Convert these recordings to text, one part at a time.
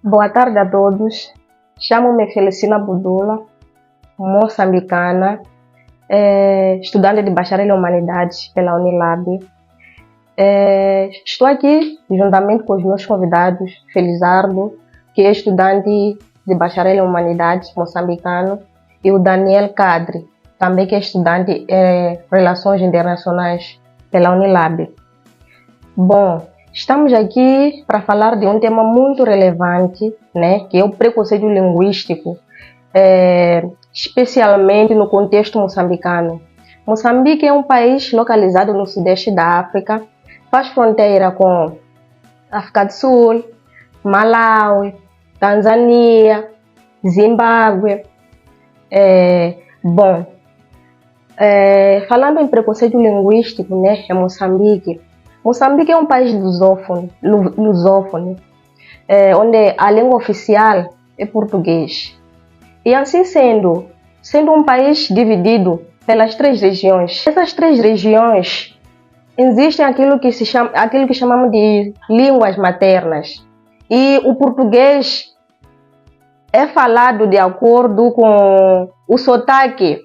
Boa tarde a todos. Chamo-me Felicina Budula, moçambicana, estudante de bacharel em Humanidades pela Unilab. Estou aqui juntamente com os meus convidados, Felizardo, que é estudante de bacharel em Humanidades moçambicano, e o Daniel Cadre, também que é estudante em Relações Internacionais pela Unilab. Bom, estamos aqui para falar de um tema muito relevante, né, que é o preconceito linguístico, especialmente no contexto moçambicano. Moçambique é um país localizado no sudeste da África, faz fronteira com África do Sul, Malawi, Tanzânia, Zimbábue. Falando em preconceito linguístico, né, em Moçambique. Moçambique é um país lusófono, onde a língua oficial é português. E assim sendo um país dividido pelas 3 regiões. Essas 3 regiões existem aquilo que chamamos de línguas maternas. E o português é falado de acordo com o sotaque.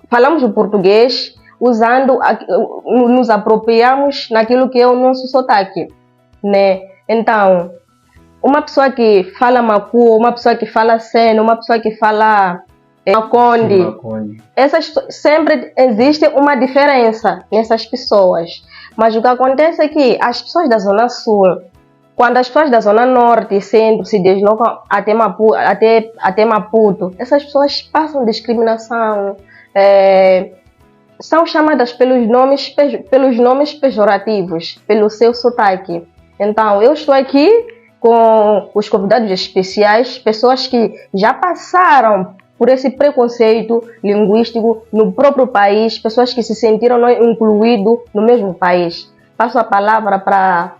Falamos o português nos apropriamos naquilo que é o nosso sotaque, né? Então, uma pessoa que fala Macu, uma pessoa que fala Seno, uma pessoa que fala Maconde, sempre existe uma diferença nessas pessoas. Mas o que acontece é que as pessoas da Zona Sul, quando as pessoas da Zona Norte e Centro se deslocam até Maputo, essas pessoas passam discriminação, são chamadas pelos nomes pejorativos, pelo seu sotaque. Então, eu estou aqui com os convidados especiais, pessoas que já passaram por esse preconceito linguístico no próprio país, pessoas que se sentiram incluídos no mesmo país. Passo a palavra para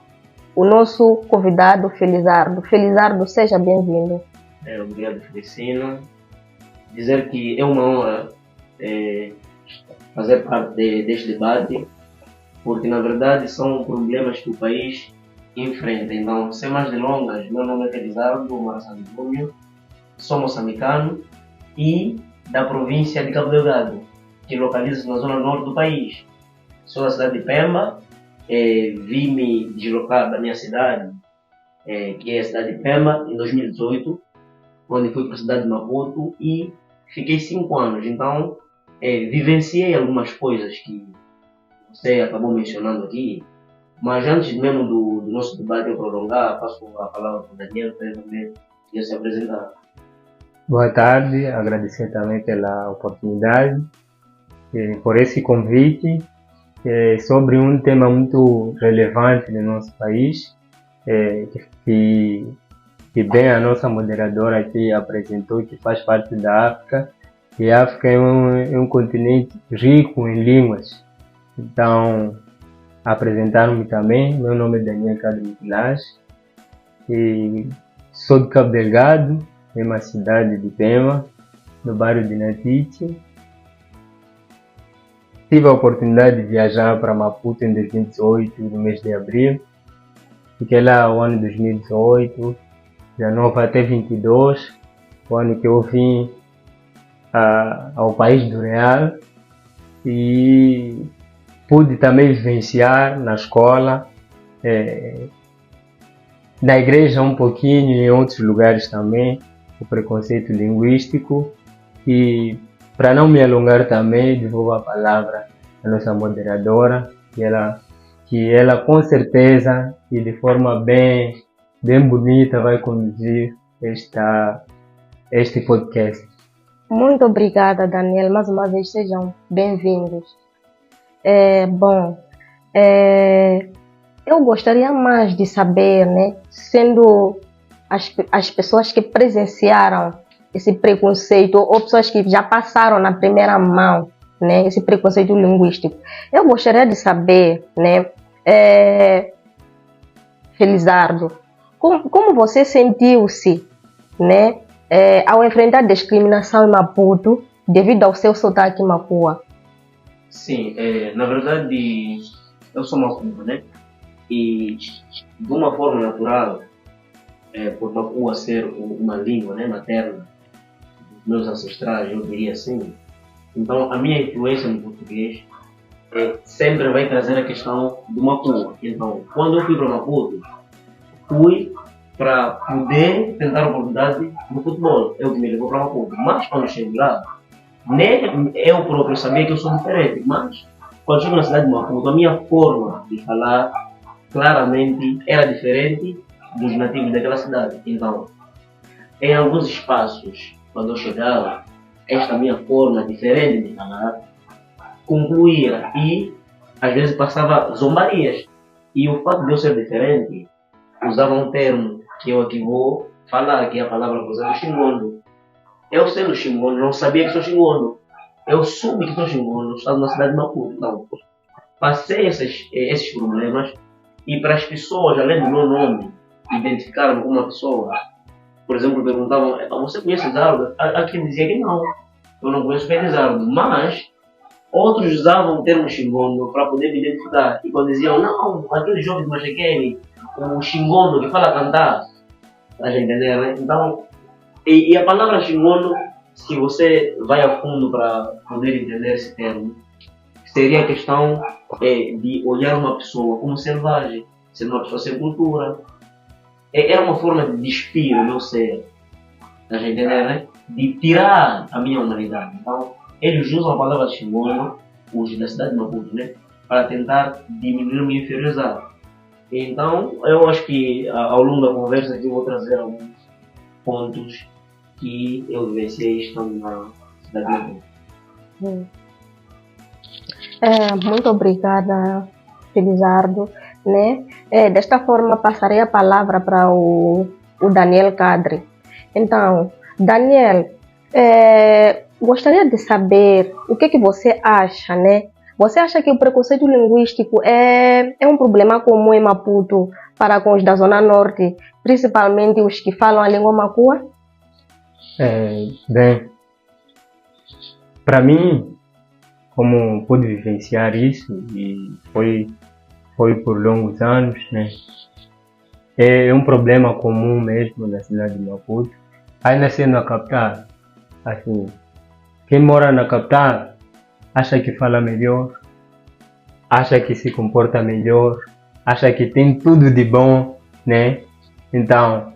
o nosso convidado, Felizardo. Felizardo, seja bem-vindo. Obrigado, Felicina. Dizer que é uma honra fazer parte deste debate, porque na verdade são problemas que o país enfrenta. Então, sem mais delongas, meu nome é Felizardo Marçal Júnior, sou moçambicano e da província de Cabo Delgado, que localiza-se na zona norte do país. Sou da cidade de Pemba, vim me deslocar da minha cidade, que é a cidade de Pemba, em 2018, onde fui para a cidade de Maputo e fiquei 5 anos. Então, vivenciei algumas coisas que você acabou mencionando aqui, mas antes mesmo do nosso debate prolongar, passo a palavra para o Daniel para ele também se apresentar. Boa tarde, agradecer também pela oportunidade, por esse convite sobre um tema muito relevante no nosso país, que bem a nossa moderadora aqui apresentou, que faz parte da África. E a África é um continente rico em línguas. Então, apresentaram-me também. Meu nome é Daniel Cadre e sou de Cabo Delgado, em uma cidade de Pemba, no bairro de Natite. Tive a oportunidade de viajar para Maputo em 2018, no mês de abril. Fiquei lá o ano de 2018, 19 até 22, o ano que eu vim ao país do Real, e pude também vivenciar na escola, na igreja um pouquinho e em outros lugares também, o preconceito linguístico. E para não me alongar também, devolvo a palavra à nossa moderadora, que ela com certeza e de forma bem bonita vai conduzir este podcast. Muito obrigada, Daniel. Mais uma vez, sejam bem-vindos. Eu gostaria mais de saber, né, sendo as pessoas que presenciaram esse preconceito, ou pessoas que já passaram na primeira mão, né, esse preconceito linguístico. Eu gostaria de saber, né, Felizardo, como você sentiu-se, né, ao enfrentar discriminação em Maputo devido ao seu sotaque macua? Sim, na verdade eu sou macumba, né? E de uma forma natural por Makua ser uma língua, né, materna dos meus ancestrais, eu diria assim. Então, a minha influência no português sempre vai trazer a questão do Makua. Então, quando eu fui para Maputo, fui para poder tentar a oportunidade no futebol. É o que me levou para Maputo. Mas quando cheguei lá, nem eu próprio sabia que eu sou diferente. Mas quando chego na cidade de Maputo, a minha forma de falar claramente era diferente dos nativos daquela cidade. Então, em alguns espaços, quando eu chegava, esta minha forma diferente de falar concluía e às vezes passava zombarias. E o fato de eu ser diferente, usava um termo que eu aqui vou falar, que é a palavra que usava xingondo. Eu sendo xingondo, não sabia que sou xingondo. Eu soube que sou xingondo, estava na cidade de Maputo. Então, passei esses problemas e para as pessoas, além do meu nome, identificaram-me como uma pessoa. Por exemplo, perguntavam, você conhece Zardo? Há quem dizia que não, eu não conheço bem Zardo, mas outros usavam o termo xingondo para poder me identificar. E quando diziam, não, aquele jovem de Machequele, o xingondo que fala cantar, a gente entender, né? Então, e a palavra xingondo, se você vai a fundo para poder entender esse termo, seria a questão de olhar uma pessoa como selvagem, sendo uma pessoa sem cultura. Era uma forma de despir o meu ser, a gente entender, né? De tirar a minha humanidade. Então, eles usam a palavra xingono, os da cidade de Maputo, né? Para tentar diminuir, me inferiorizar. Então, eu acho que ao longo da conversa aqui eu vou trazer alguns pontos que eu vivenciei estando na cidade de Maputo. Muito obrigada, Felizardo. Né? Desta forma, passarei a palavra para o Daniel Cadre. Então, Daniel, gostaria de saber o que você acha, né? Você acha que o preconceito linguístico é um problema comum em Maputo para com os da Zona Norte, principalmente os que falam a língua Makua? Bem, para mim, como pude vivenciar isso, e foi por longos anos, né? É um problema comum mesmo na cidade de Maputo. Ainda sendo na capital, assim, quem mora na capital acha que fala melhor, acha que se comporta melhor, acha que tem tudo de bom, né? Então,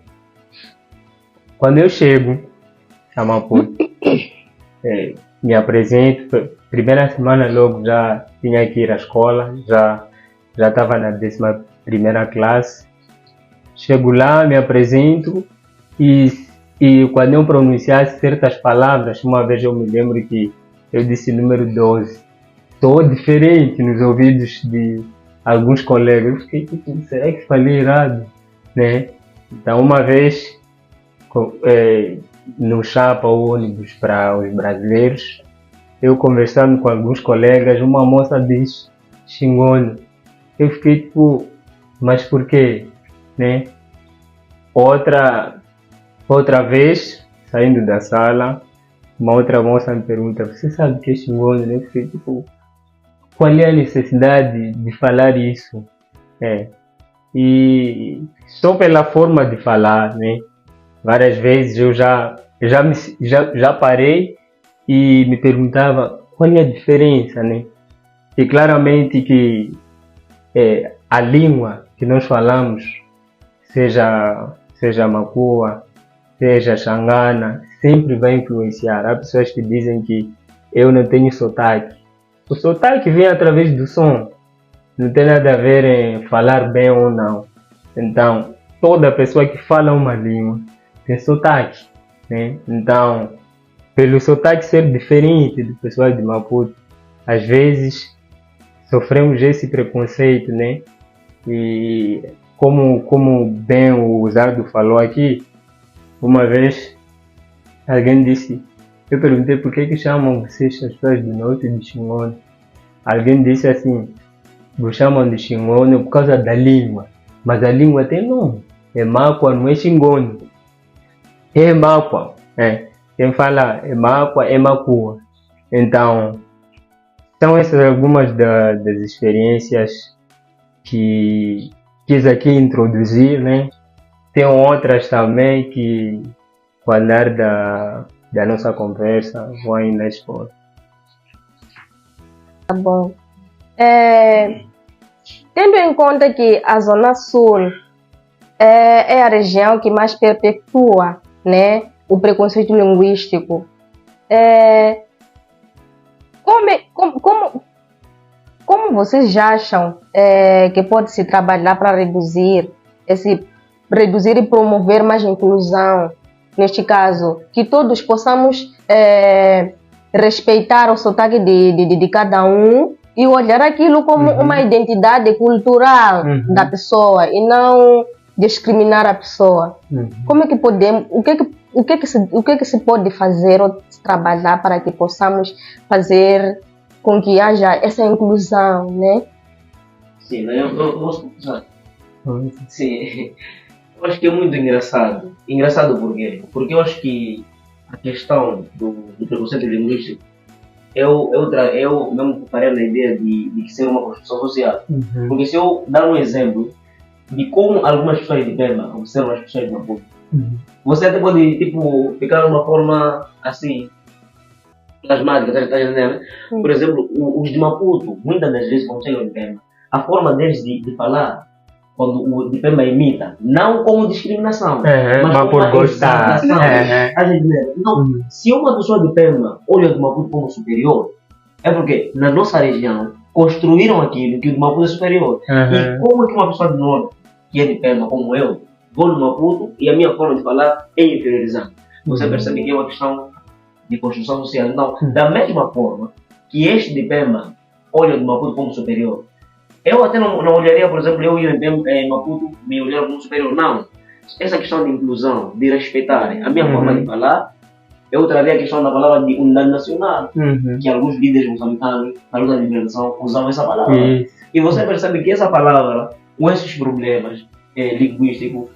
quando eu chego a Maputo, me apresento, primeira semana logo já tinha que ir à escola, já estava na 11ª classe. Chego lá, me apresento e quando eu pronunciasse certas palavras, uma vez eu me lembro que eu disse número 12. Estou diferente nos ouvidos de alguns colegas. Eu fiquei tipo, será que falei errado? Né? Então, uma vez, no chapa ou ônibus para os brasileiros, eu conversando com alguns colegas, uma moça disse xingono. Eu fiquei tipo, mas por quê? Né? Outra vez, saindo da sala, uma outra moça me pergunta, você sabe o que é xingono? Eu fiquei tipo, qual é a necessidade de falar isso? E só pela forma de falar, né? Várias vezes eu já parei e me perguntava qual é a diferença, né? E claramente que a língua que nós falamos, seja Makua, seja Xangana, sempre vai influenciar. Há pessoas que dizem que eu não tenho sotaque. O sotaque vem através do som. Não tem nada a ver em falar bem ou não. Então, toda pessoa que fala uma língua tem sotaque, né? Então, pelo sotaque ser diferente do pessoal de Maputo, às vezes sofremos esse preconceito, né? E como bem o Zardo falou aqui, uma vez alguém disse, eu perguntei por que chamam vocês as pessoas do norte de xingono. Alguém disse assim, vos chamam de xingono por causa da língua, mas a língua tem nome, é Makua, não é xingono, é Makua, quem fala é Makua, é Makua. Então, são essas algumas das experiências que quis aqui introduzir, né? tem outras também que, com o andar da nossa conversa, vão ainda expor. Tá bom. Tendo em conta que a Zona Sul é a região que mais perpetua, né, o preconceito linguístico, como vocês acham que pode se trabalhar para reduzir e promover mais inclusão? Neste caso, que todos possamos respeitar o sotaque de cada um e olhar aquilo como uma identidade cultural da pessoa e não discriminar a pessoa. Como é que podemos, o que é que se pode fazer ou trabalhar para que possamos fazer com que haja essa inclusão, né? Sim, eu posso começar. Sim, eu acho que é muito engraçado. Engraçado por quê? Porque eu acho que a questão do preconceito linguístico, eu mesmo focaria na ideia de ser uma construção social. Porque se eu dar um exemplo de como algumas pessoas de Pemba observam as pessoas de Maputo, você até pode ficar de uma forma assim, plasmática, tá entendendo? Por exemplo, os de Maputo, muitas das vezes quando chegam de Pemba, a forma deles de falar, quando o de Pemba imita, não como discriminação, mas por gostar. Então, se uma pessoa de Pemba olha o de Maputo como superior, é porque na nossa região construíram aquilo que o de Maputo é superior. E como é que uma pessoa do norte, que é de Pemba, como eu, vou no Maputo e a minha forma de falar é inferiorizante? Você percebe que é uma questão de construção social. Então, da mesma forma que este de Pemba olha o de Maputo como superior, eu até não olharia, por exemplo, eu em Maputo me olhar como superior. Não. Essa questão de inclusão, de respeitar a minha forma de falar, eu traria a questão da palavra de unidade nacional, que alguns líderes moçambicanos, na luta de libertação, usavam essa palavra. E você percebe que essa palavra, com esses problemas linguísticos,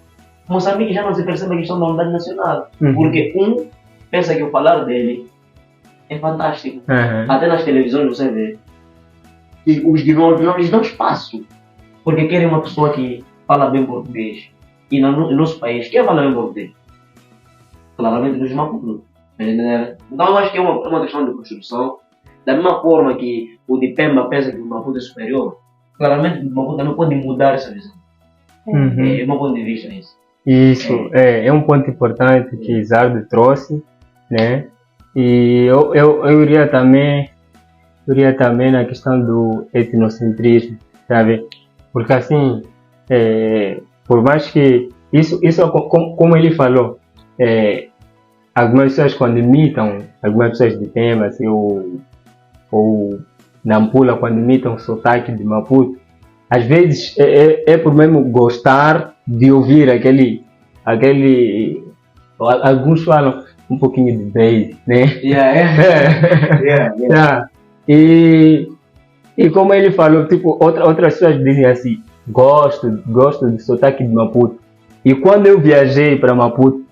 Moçambique já não se percebe a questão da unidade nacional. Porque pensa que o falar dele é fantástico. Até nas televisões você vê. E os de nós não lhes dão espaço, porque querem uma pessoa que fala bem português. E no nosso país, quem fala bem português? Claramente nos Maputo. Então eu acho que é uma questão de construção. Da mesma forma que o de Pemba pensa que o Maputo é superior, claramente o Maputo também pode mudar essa visão. É um ponto de vista isso. Isso é um ponto importante que Zardo trouxe, né? E eu iria também na questão do etnocentrismo, sabe? Porque assim, por mais que isso como ele falou, algumas pessoas quando imitam, algumas pessoas de Pemba, assim, ou Nampula, quando imitam o sotaque de Maputo, às vezes é por mesmo gostar de ouvir aquele alguns falam um pouquinho de bass, né? E como ele falou, tipo, outras pessoas dizem assim, gosto do sotaque de Maputo. E quando eu viajei para Maputo,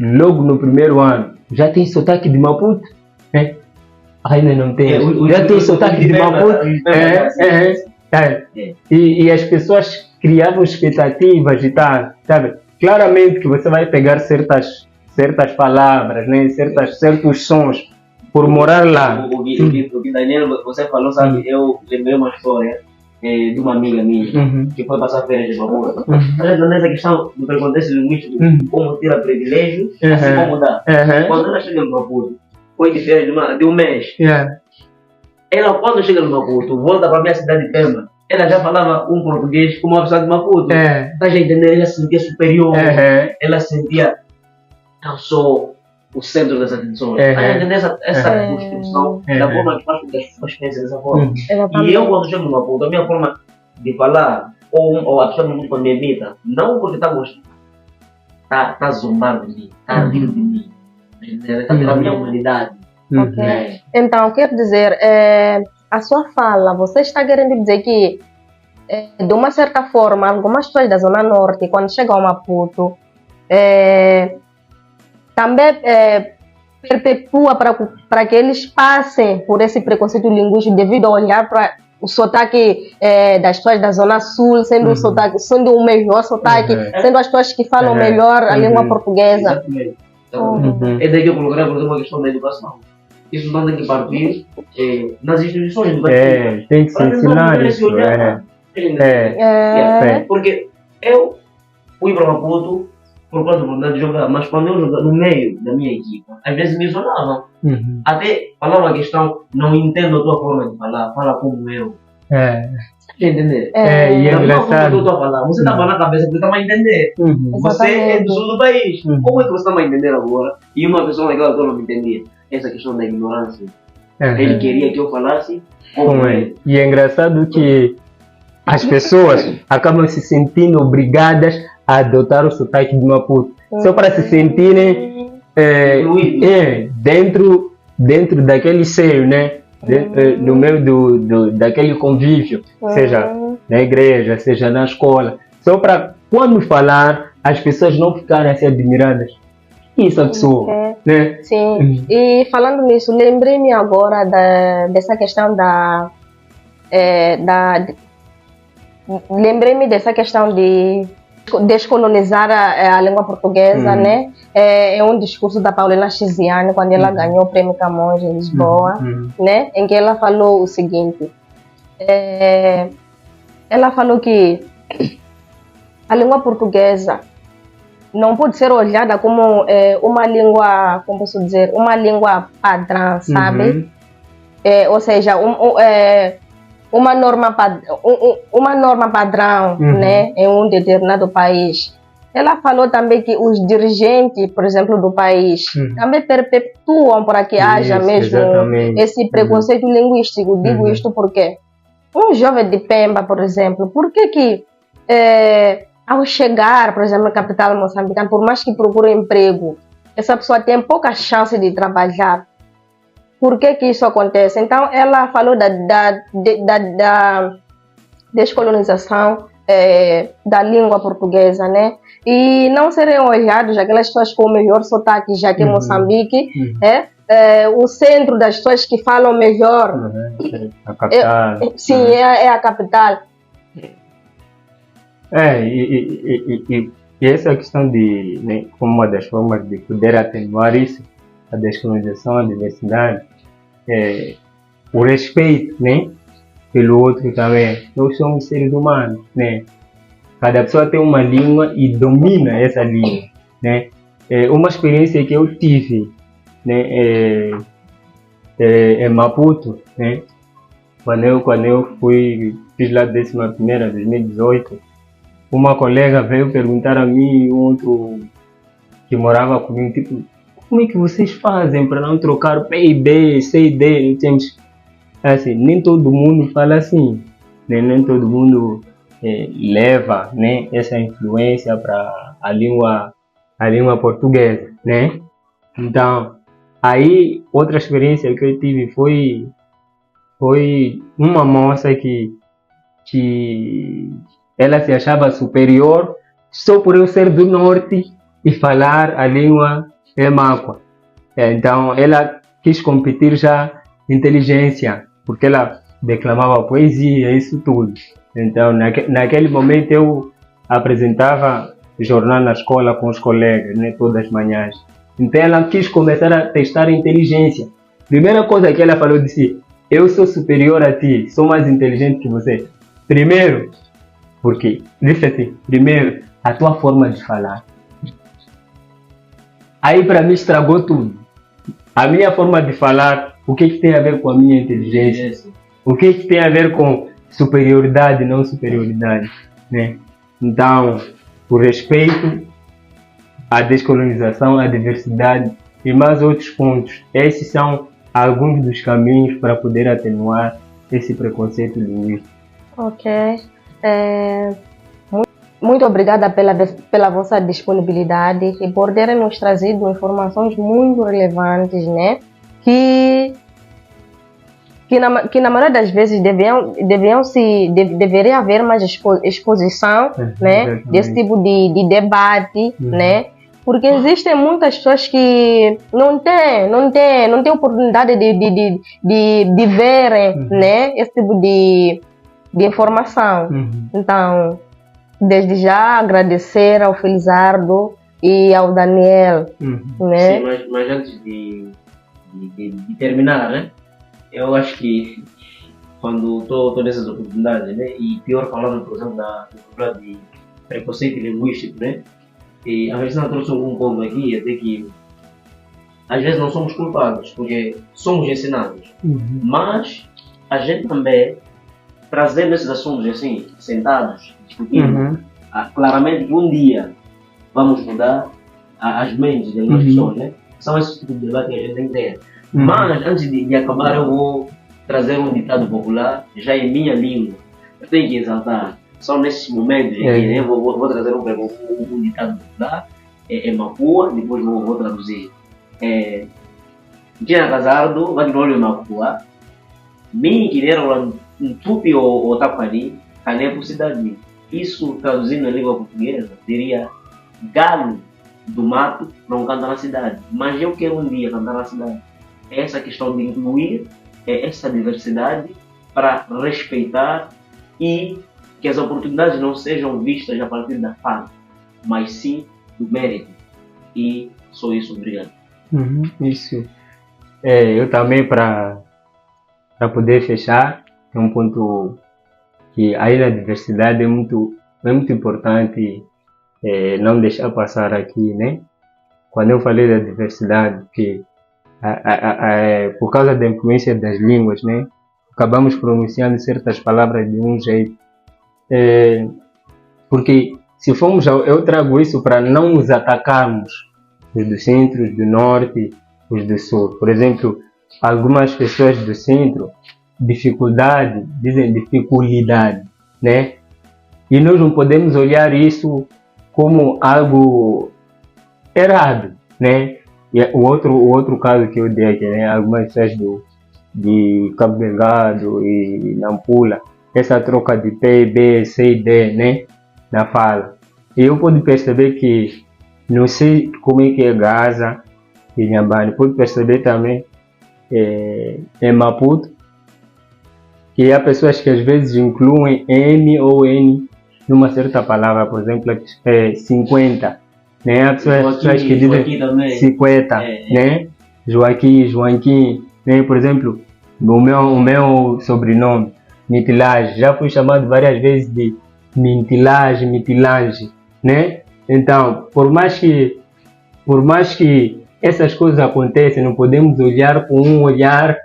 logo no primeiro ano, já tem sotaque de Maputo? Ainda não tem. Já tem sotaque de Maputo? E as pessoas criavam expectativas e tal, sabe? Claramente que você vai pegar certas palavras, né? Certos sons, por morar lá. O que Daniel, você falou, sabe, eu lembrei uma história de uma amiga minha que foi passar férias de Maputo. Nessa questão do preconceito linguístico, como tira privilégios, assim como dá. Quando ela chega no Maputo, foi de férias de um mês. Ela, quando chega no Maputo, volta para a minha cidade de Pemba, ela já falava um português como uma pessoa de Maputo. Tá já entendendo? Ela se sentia superior. Ela sentia, eu sou o centro das atenções. Tá entendendo essa construção da forma que faz com que as pessoas pensem dessa forma. E eu, quando chego no Maputo, a minha forma de falar, ou a pessoa no mundo quando me imita, não porque está gostando, está zombando de mim, está rindo de mim. Está pela minha humanidade. Então, quer dizer, a sua fala, você está querendo dizer que, de uma certa forma, algumas pessoas da Zona Norte, quando chegam ao Maputo, também perpetua para que eles passem por esse preconceito linguístico devido a olhar o sotaque das pessoas da Zona Sul sendo o sotaque, sendo o melhor sotaque, sendo as pessoas que falam melhor a língua portuguesa. Exatamente. Então, é daí que eu coloquei, por exemplo, a questão da educação. Isso não tem que partir nas instituições educativas. Tem que se ensinar isso. Porque eu fui para Maputo por conta da vontade de jogar, mas quando eu jogava no meio da minha equipa, às vezes me isolavam. Até falava a questão, não entendo a tua forma de falar, fala como eu. Entender? E é engraçado. Você está falando na cabeça, você está a entender. Você é do sul do país. Como é que você está a entender agora? E uma pessoa naquela altura não me entendia. Essa questão da ignorância. Ele queria que eu falasse como ele. E é engraçado que as pessoas acabam se sentindo obrigadas a adotar o sotaque de Maputo. Só para se sentirem dentro daquele seio, né? No meio daquele convívio, seja na igreja, seja na escola, só para quando falar as pessoas não ficarem assim admiradas. Isso é a pessoa, né? Sim. E falando nisso, lembrei-me agora dessa questão lembrei-me dessa questão de descolonizar a língua portuguesa, né? É um discurso da Paulina Chiziane, quando ela ganhou o Prêmio Camões em Lisboa, né? Em que ela falou o seguinte, ela falou que a língua portuguesa não pode ser olhada como uma língua, como posso dizer, uma língua padrão, sabe? Ou seja, uma norma padrão, né, em um determinado país. Ela falou também que os dirigentes, por exemplo, do país, também perpetuam para que haja mesmo esse preconceito linguístico. Digo isto porque um jovem de Pemba, por exemplo, por que ao chegar, por exemplo, na capital moçambicana, por mais que procure emprego, essa pessoa tem pouca chance de trabalhar? Por que isso acontece? Então, ela falou da descolonização da língua portuguesa, né? E não serem olhados aquelas pessoas com o melhor sotaque, já que Moçambique o centro das pessoas que falam melhor. A capital. Sim, é a capital. E essa questão de, né, como uma das formas de poder atenuar isso, a descolonização, a diversidade, o respeito, né, pelo outro também. Nós somos seres humanos, né? Cada pessoa tem uma língua e domina essa língua, né? Uma experiência que eu tive, né, em Maputo, né? Quando eu fiz lá a 11ª, 2018, uma colega veio perguntar a mim e um outro que morava comigo, tipo, como é que vocês fazem para não trocar P e B, C e D? Assim, nem todo mundo fala assim, né? Nem todo mundo leva, né, essa influência para a língua portuguesa, né? Então, aí outra experiência que eu tive foi uma moça que ela se achava superior só por eu ser do norte e falar a língua máqua. Então, ela quis competir já inteligência, porque ela declamava poesia, isso tudo. Então, naquele momento eu apresentava jornal na escola com os colegas, né, todas as manhãs. Então, ela quis começar a testar a inteligência. Primeira coisa que ela falou, disse: eu sou superior a ti, sou mais inteligente que você. Primeiro, porque, disse assim, primeiro, a tua forma de falar. Aí para mim estragou tudo. A minha forma de falar, o que tem a ver com a minha inteligência? O que tem a ver com superioridade e não superioridade, né? Então, o respeito, a descolonização, a diversidade e mais outros pontos. Esses são alguns dos caminhos para poder atenuar esse preconceito linguístico. Ok. Muito obrigada pela vossa disponibilidade e por terem nos trazido informações muito relevantes, né? Que na maioria das vezes deveria haver mais exposição, né? Desse tipo de debate, né? Porque existem muitas pessoas que não têm oportunidade de verem, né, esse tipo de informação. Então, desde já agradecer ao Felizardo e ao Daniel, né? Sim, mas antes de terminar, né? Eu acho que quando estou nessas oportunidades, né? E pior falando, por exemplo, de preconceito linguístico, né? E a Vesna trouxe um ponto aqui, até que às vezes não somos culpados, porque somos ensinados. Mas a gente também, trazendo esses assuntos assim, sentados, discutindo, claramente que um dia vamos mudar as mentes das pessoas, né? São esses tipos de debate que a gente tem que ter. Mas antes de acabar, eu vou trazer um ditado popular, já em minha língua. Eu tenho que exaltar. Só nesses momentos aqui, né? Vou trazer um ditado popular, é Mapua, depois vou traduzir. Tinha casado, vai de olho Mapua, mim que era um tupi ou tapani, cané por cidade. Isso, traduzindo na língua portuguesa, diria galo do mato não canta na cidade. Mas eu quero um dia cantar na cidade. É essa questão de incluir essa diversidade para respeitar e que as oportunidades não sejam vistas a partir da fala, mas sim do mérito. E só isso, obrigado. Isso. Eu também, para poder fechar, é um ponto que aí na diversidade é muito importante não deixar passar aqui, né? Quando eu falei da diversidade, que por causa da influência das línguas, né? Acabamos pronunciando certas palavras de um jeito. Porque se formos, eu trago isso para não nos atacarmos, os do centro, os do norte, os do sul. Por exemplo, algumas pessoas do centro, dificuldade, dizem dificuldade, né? E nós não podemos olhar isso como algo errado, né? E o outro caso que eu dei aqui, né? Algumas pessoas de Cabo Delgado e Nampula, essa troca de P, B, C e D, né? Na fala. E eu pude perceber que, não sei como é que é Gaza e Nhambane, pude perceber também em Maputo, que há pessoas que às vezes incluem M ou N numa certa palavra, por exemplo, 50, né? Há pessoas que dizem 50, né? Joaquim, né? Por exemplo, o meu sobrenome, Mitilage, já fui chamado várias vezes de Mitilage, né? Então, por mais que essas coisas acontecem, não podemos olhar com um olhar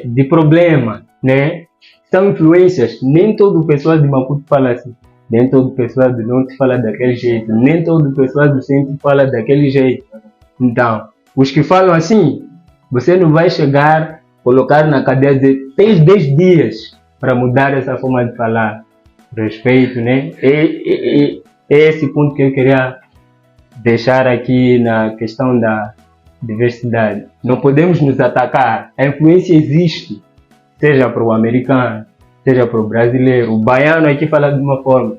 de problema, né? São influências. Nem todo pessoal de Maputo fala assim, nem todo pessoal do norte fala daquele jeito, nem todo pessoal do centro fala daquele jeito. Então, os que falam assim, você não vai chegar, colocar na cadeia e dizer, tens 10 dias para mudar essa forma de falar. Respeito, né? É esse ponto que eu queria deixar aqui na questão da diversidade. Não podemos nos atacar. A influência existe, seja para o americano, seja para o brasileiro. O baiano aqui fala de uma forma,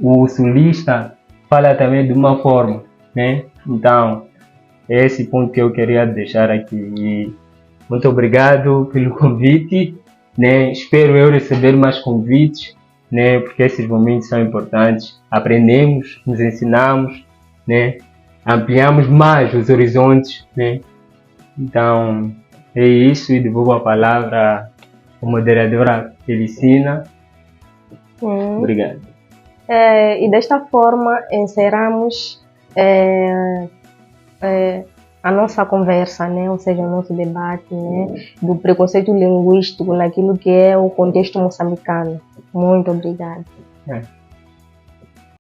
o sulista fala também de uma forma, né? Então, é esse ponto que eu queria deixar aqui. E muito obrigado pelo convite, né? Espero eu receber mais convites, né? Porque esses momentos são importantes. Aprendemos, nos ensinamos, né? Ampliamos mais os horizontes, né? Então, é isso, e devolvo a palavra à moderadora Felicina. Obrigado. E desta forma encerramos a nossa conversa, né? Ou seja, o nosso debate, né? Do preconceito linguístico naquilo que é o contexto moçambicano. Muito obrigada.